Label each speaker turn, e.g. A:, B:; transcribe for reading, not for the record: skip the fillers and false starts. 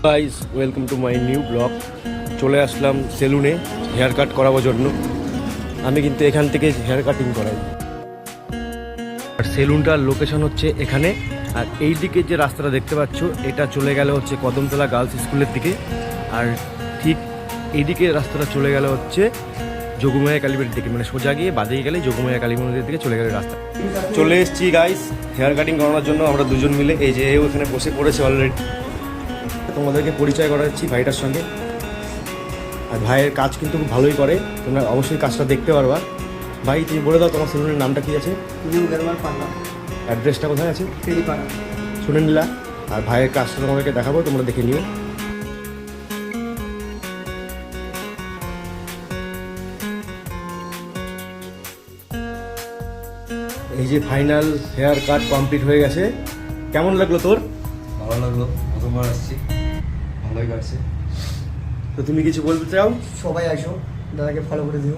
A: Guys welcome to my new blog. চলে আসলাম সেলুনে hair cut করাবার জন্য। আমি কিন্তু এখান থেকে হেয়ার কাটিং করাই। আর সেলুনটার লোকেশন হচ্ছে এখানে। আর এই দিকে যে রাস্তাটা দেখতে পাচ্ছ এটা চলে গেল হচ্ছে কদমতলা গার্লস স্কুলের দিকে। আর ঠিক এইদিকে রাস্তাটা চলে গেল হচ্ছে যোগমায়া কালী মন্দির দিকে, মানে সোজা গিয়ে বাদে গেলে যোগমায়া কালী মন্দিরের দিকে চলে গেল রাস্তা। চলে এসেছি গাইস হেয়ার কাটিং করানোর জন্য আমরা দুজন মিলে। এই যে ওখানে বসে পড়েছে অলরেডি। তোমাদেরকে পরিচয় করাচ্ছি ভাইটার সঙ্গে। আর ভাইয়ের কাজ কিন্তু খুব ভালোই করে, তোমরা অবশ্যই কাজটা দেখতে পারবা। ভাই তুমি বলে দাও তোমার সেলুনের নামটা কি আছে? অ্যাড্রেসটা কোথায় আছে? শুনে নিলা। আর ভাইয়ের কাজটা তোমাদেরকে দেখাবো, তোমরা দেখে নিও। এই যে ফাইনাল হেয়ার কাট কমপ্লিট হয়ে গেছে। কেমন লাগলো তোর?
B: ভালো লাগলো, প্রথমবার আসছি, ভালোই লাগছে।
A: তো তুমি কিছু বলতে চাও?
C: সবাই আসো, দাদাকে ফলো করে দিও।